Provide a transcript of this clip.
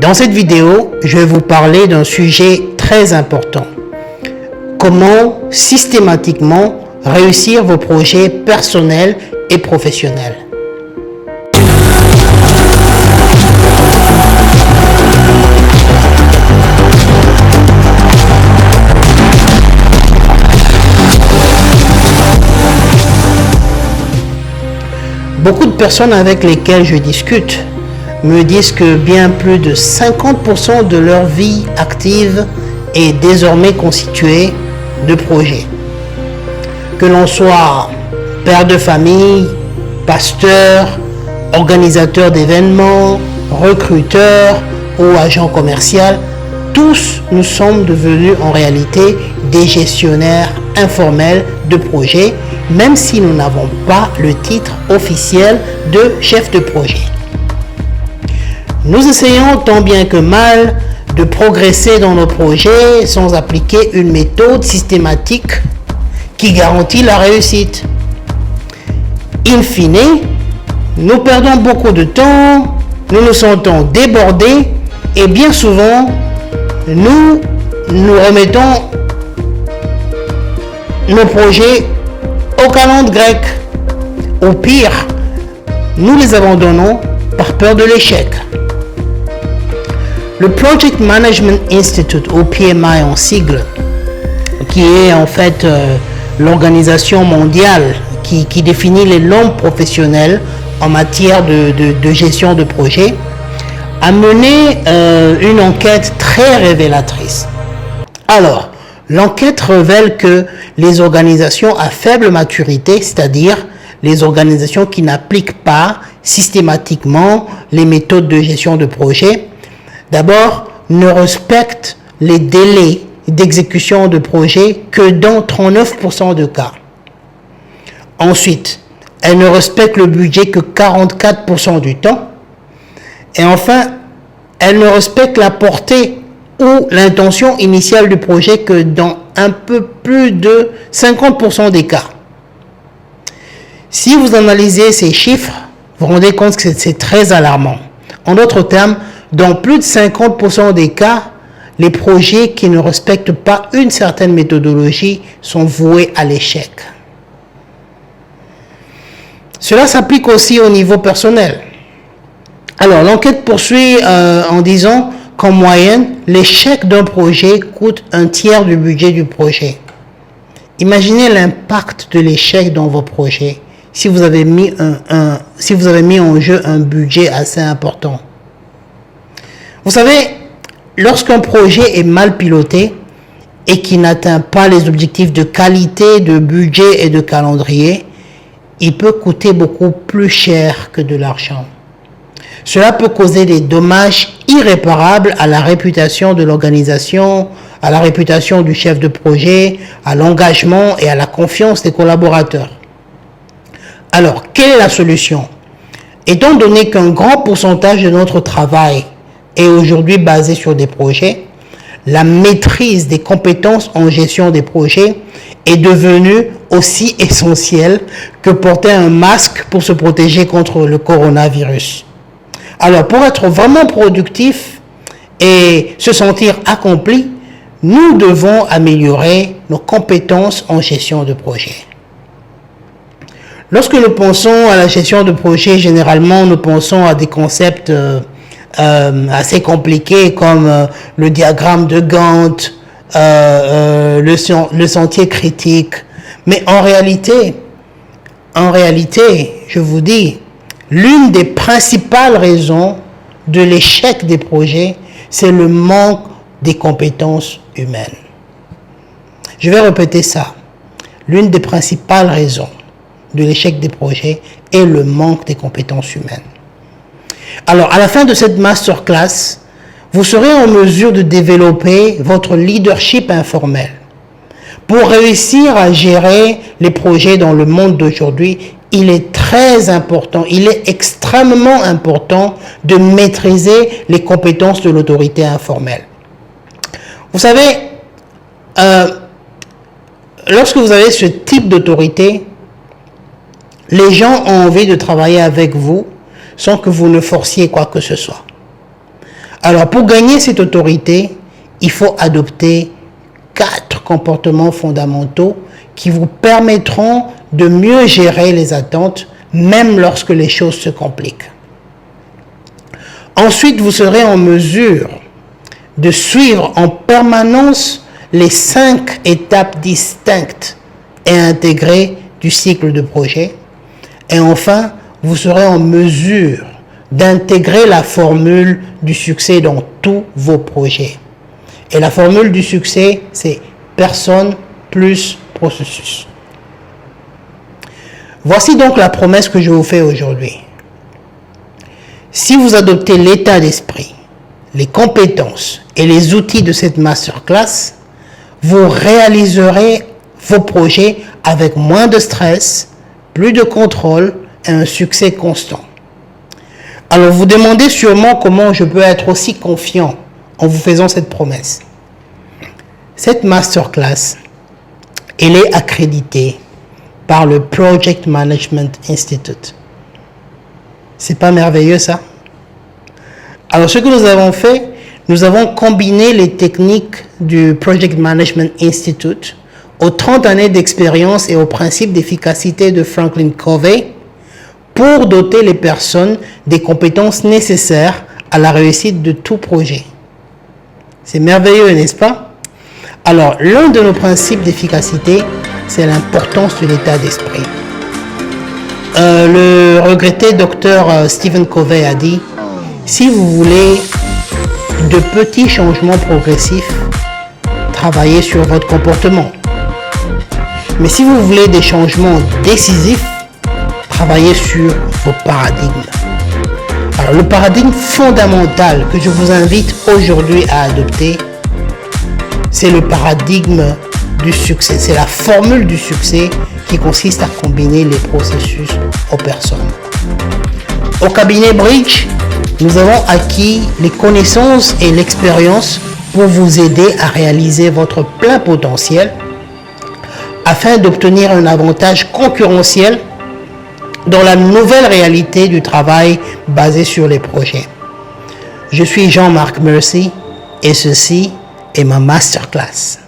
Dans cette vidéo, je vais vous parler d'un sujet très important. Comment systématiquement réussir vos projets personnels et professionnels. Beaucoup de personnes avec lesquelles je discute me disent que bien plus de 50% de leur vie active est désormais constituée de projets. Que l'on soit père de famille, pasteur, organisateur d'événements, recruteur ou agent commercial, tous nous sommes devenus en réalité des gestionnaires informels de projets, même si nous n'avons pas le titre officiel de chef de projet. Nous essayons tant bien que mal de progresser dans nos projets sans appliquer une méthode systématique qui garantit la réussite. In fine, nous perdons beaucoup de temps, nous nous sentons débordés et bien souvent, nous remettons nos projets au calendrier grec. Au pire, nous les abandonnons par peur de l'échec. Le Project Management Institute, ou PMI en sigle, qui est en fait l'organisation mondiale qui définit les normes professionnelles en matière de gestion de projet, a mené une enquête très révélatrice. Alors, l'enquête révèle que les organisations à faible maturité, c'est-à-dire les organisations qui n'appliquent pas systématiquement les méthodes de gestion de projet, d'abord, ne respectent les délais d'exécution de projet que dans 39% de cas. Ensuite, elles ne respectent le budget que 44% du temps. Et enfin, elles ne respectent la portée ou l'intention initiale du projet que dans un peu plus de 50% des cas. Si vous analysez ces chiffres, vous vous rendez compte que c'est très alarmant. En d'autres termes, dans plus de 50% des cas, les projets qui ne respectent pas une certaine méthodologie sont voués à l'échec. Cela s'applique aussi au niveau personnel. Alors, l'enquête poursuit en disant qu'en moyenne, l'échec d'un projet coûte un tiers du budget du projet. Imaginez l'impact de l'échec dans vos projets si vous avez mis en jeu un budget assez important. Vous savez, lorsqu'un projet est mal piloté et qui n'atteint pas les objectifs de qualité, de budget et de calendrier, il peut coûter beaucoup plus cher que de l'argent. Cela peut causer des dommages irréparables à la réputation de l'organisation, à la réputation du chef de projet, à l'engagement et à la confiance des collaborateurs. Alors, quelle est la solution? Étant donné qu'un grand pourcentage de notre travail est aujourd'hui basé sur des projets, la maîtrise des compétences en gestion des projets est devenue aussi essentielle que porter un masque pour se protéger contre le coronavirus. Alors, pour être vraiment productif et se sentir accompli, nous devons améliorer nos compétences en gestion de projet. Lorsque nous pensons à la gestion de projet, généralement, nous pensons à des concepts assez compliqués comme le diagramme de Gantt, le sentier critique. Mais en réalité, je vous dis, l'une des principales raisons de l'échec des projets, c'est le manque des compétences humaines. Je vais répéter ça. L'une des principales raisons de l'échec des projets est le manque des compétences humaines. Alors, à la fin de cette masterclass, vous serez en mesure de développer votre leadership informel. Pour réussir à gérer les projets dans le monde d'aujourd'hui, il est très important, il est extrêmement important de maîtriser les compétences de l'autorité informelle. Vous savez, lorsque vous avez ce type d'autorité, les gens ont envie de travailler avec vous sans que vous ne forciez quoi que ce soit. Alors, pour gagner cette autorité, il faut adopter 4 comportements fondamentaux qui vous permettront de mieux gérer les attentes, même lorsque les choses se compliquent. Ensuite, vous serez en mesure de suivre en permanence les 5 étapes distinctes et intégrées du cycle de projet. Et enfin, vous serez en mesure d'intégrer la formule du succès dans tous vos projets. Et la formule du succès, c'est personne plus processus. Voici donc la promesse que je vous fais aujourd'hui. Si vous adoptez l'état d'esprit, les compétences et les outils de cette masterclass, vous réaliserez vos projets avec moins de stress, plus de contrôle et un succès constant. Alors vous demandez sûrement comment je peux être aussi confiant en vous faisant cette promesse. Cette masterclass, elle est accréditée par le Project Management Institute. C'est pas merveilleux ça? Alors ce que nous avons fait, nous avons combiné les techniques du Project Management Institute aux 30 années d'expérience et aux principes d'efficacité de Franklin Covey pour doter les personnes des compétences nécessaires à la réussite de tout projet. C'est merveilleux, n'est-ce pas? Alors, l'un de nos principes d'efficacité, c'est l'importance de l'état d'esprit. Le regretté docteur Stephen Covey a dit, si vous voulez de petits changements progressifs, travaillez sur votre comportement. Mais si vous voulez des changements décisifs, travaillez sur vos paradigmes. Alors, le paradigme fondamental que je vous invite aujourd'hui à adopter, c'est le paradigme du succès. C'est la formule du succès qui consiste à combiner les processus aux personnes. Au cabinet Bridge, nous avons acquis les connaissances et l'expérience pour vous aider à réaliser votre plein potentiel afin d'obtenir un avantage concurrentiel dans la nouvelle réalité du travail basé sur les projets. Je suis Jean-Marc Mercy et ceci est ma masterclass.